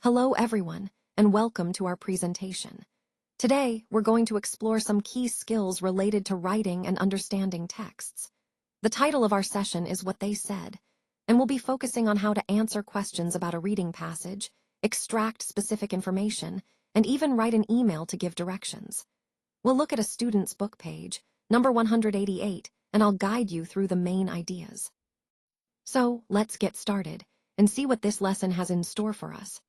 Hello everyone, and welcome to our presentation. Today, we're going to explore some key skills related to writing and understanding texts. The title of our session is What They Said, and we'll be focusing on how to answer questions about a reading passage, extract specific information, and even write an email to give directions. We'll look at a student's book page, number 188, and I'll guide you through the main ideas. So, let's get started and see what this lesson has in store for us.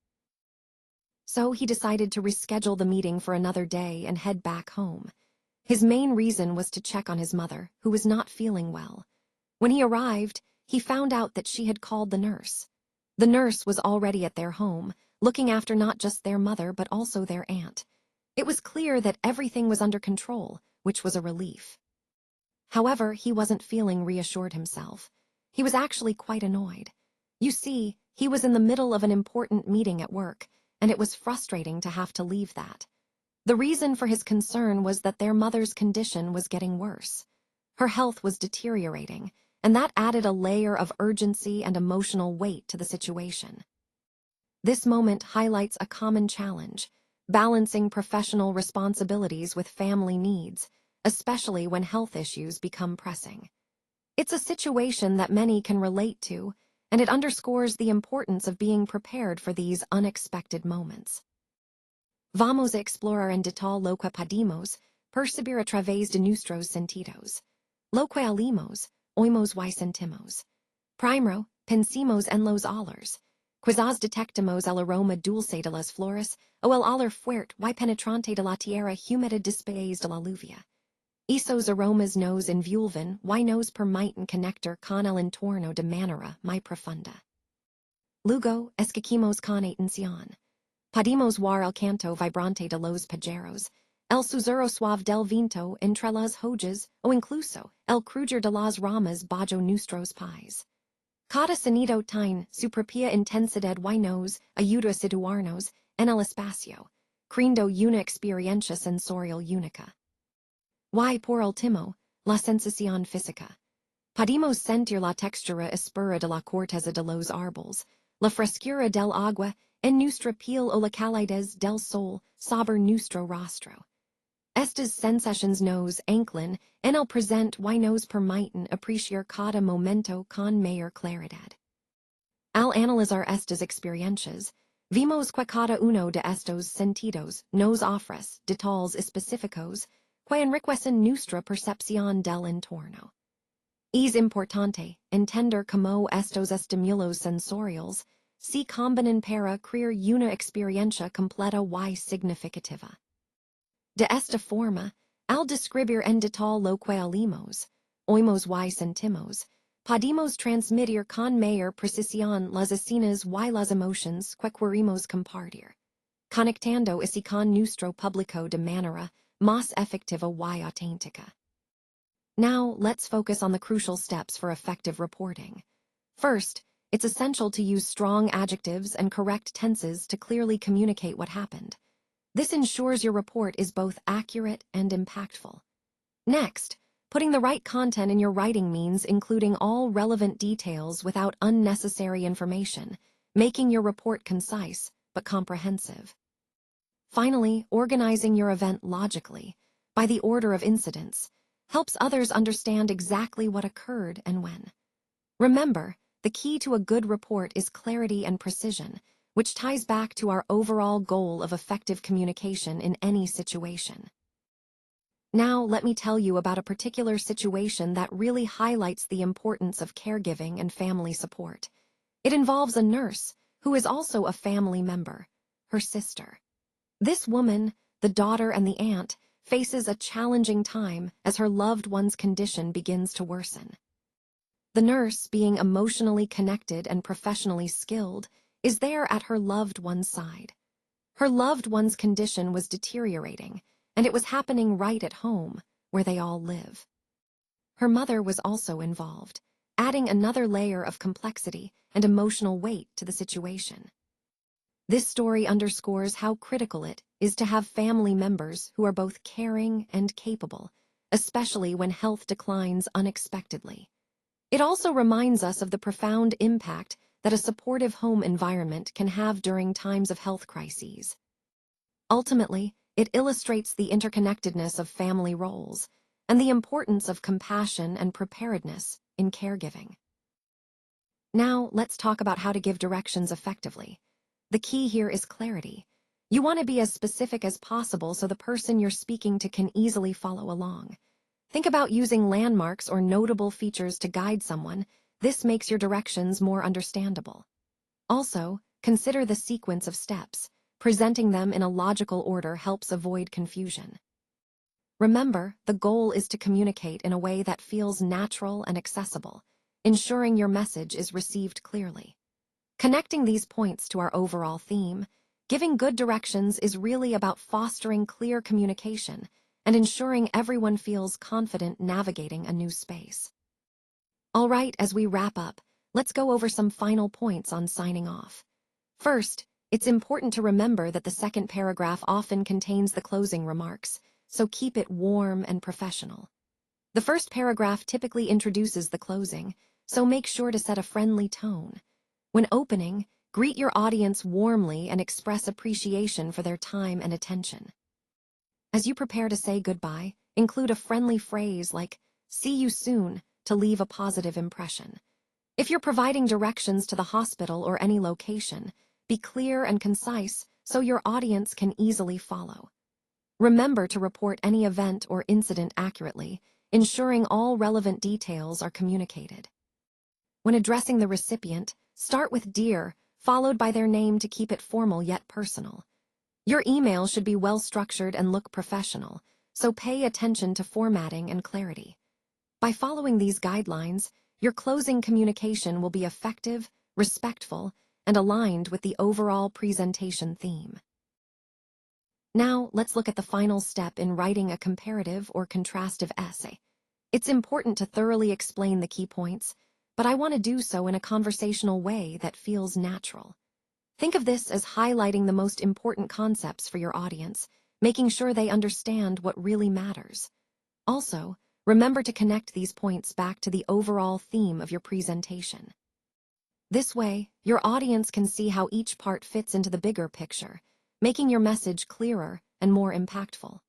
So he decided to reschedule the meeting for another day and head back home. His main reason was to check on his mother, who was not feeling well. When he arrived, he found out that she had called the nurse. The nurse was already at their home, looking after not just their mother but also their aunt. It was clear that everything was under control, which was a relief. However, he wasn't feeling reassured himself. He was actually quite annoyed. You see, he was in the middle of an important meeting at work, and it was frustrating to have to leave that. The reason for his concern was that their mother's condition was getting worse. Her health was deteriorating, and that added a layer of urgency and emotional weight to the situation. This moment highlights a common challenge, balancing professional responsibilities with family needs, especially when health issues become pressing. It's a situation that many can relate to, and it underscores the importance of being prepared for these unexpected moments. Vamos a explorar en detalle lo que podemos percibir a través de nuestros sentidos. Lo que oímos, oímos y sentimos. Primero, pensemos en los olores. Quizás detectemos el aroma dulce de las flores o el olor fuerte y penetrante de la tierra húmeda después de la lluvia. Esos aromas nos envuelven y nos permiten conectar con el entorno de manera muy profunda. Luego, escuchemos con atención. Podemos oír el canto vibrante de los pajaros, el susurro suave del viento entre las hojas o incluso el crujir de las ramas bajo nuestros pies. Cada sonido tiene su propia intensidad y nos ayuda a situarnos en el espacio, creando una experiencia sensorial única. Y por último, la sensación física. Podemos sentir la textura áspera de la corteza de los árboles, la frescura del agua en nuestra piel o la calidez del sol sobre nuestro rostro. Estas sensaciones nos anclan en el presente y nos permiten apreciar cada momento con mayor claridad. Al analizar estas experiencias, vimos que cada uno de estos sentidos nos ofrece detalles específicos que enriquecen nuestra percepción del entorno. Es importante entender cómo estos estímulos sensoriales se combinan para crear una experiencia completa y significativa. De esta forma, al describir en detalle lo que oímos y sentimos, podemos transmitir con mayor precisión las escenas y las emociones que queremos compartir, conectando así con nuestro público de manera más efectiva y auténtica. Now, let's focus on the crucial steps for effective reporting. First, it's essential to use strong adjectives and correct tenses to clearly communicate what happened. This ensures your report is both accurate and impactful. Next, putting the right content in your writing means including all relevant details without unnecessary information, making your report concise but comprehensive. Finally, organizing your event logically, by the order of incidents, helps others understand exactly what occurred and when. Remember, the key to a good report is clarity and precision, which ties back to our overall goal of effective communication in any situation. Now, let me tell you about a particular situation that really highlights the importance of caregiving and family support. It involves a nurse, who is also a family member, her sister. This woman, the daughter and the aunt, faces a challenging time as her loved one's condition begins to worsen. The nurse, being emotionally connected and professionally skilled, is there at her loved one's side. Her loved one's condition was deteriorating, and it was happening right at home, where they all live. Her mother was also involved, adding another layer of complexity and emotional weight to the situation. This story underscores how critical it is to have family members who are both caring and capable, especially when health declines unexpectedly. It also reminds us of the profound impact that a supportive home environment can have during times of health crises. Ultimately, it illustrates the interconnectedness of family roles and the importance of compassion and preparedness in caregiving. Now, let's talk about how to give directions effectively. The key here is clarity. You want to be as specific as possible so the person you're speaking to can easily follow along. Think about using landmarks or notable features to guide someone. This makes your directions more understandable. Also, consider the sequence of steps. Presenting them in a logical order helps avoid confusion. Remember, the goal is to communicate in a way that feels natural and accessible, ensuring your message is received clearly. Connecting these points to our overall theme, giving good directions is really about fostering clear communication and ensuring everyone feels confident navigating a new space. All right, as we wrap up, let's go over some final points on signing off. First, it's important to remember that the second paragraph often contains the closing remarks, so keep it warm and professional. The first paragraph typically introduces the closing, so make sure to set a friendly tone. When opening, greet your audience warmly and express appreciation for their time and attention. As you prepare to say goodbye, include a friendly phrase like, "See you soon," to leave a positive impression. If you're providing directions to the hospital or any location, be clear and concise so your audience can easily follow. Remember to report any event or incident accurately, ensuring all relevant details are communicated. When addressing the recipient, start with "Dear," followed by their name to keep it formal yet personal. Your email should be well-structured and look professional, so pay attention to formatting and clarity. By following these guidelines, your closing communication will be effective, respectful, and aligned with the overall presentation theme. Now, let's look at the final step in writing a comparative or contrastive essay. It's important to thoroughly explain the key points, but I want to do so in a conversational way that feels natural. Think of this as highlighting the most important concepts for your audience, making sure they understand what really matters. Also, remember to connect these points back to the overall theme of your presentation. This way, your audience can see how each part fits into the bigger picture, making your message clearer and more impactful.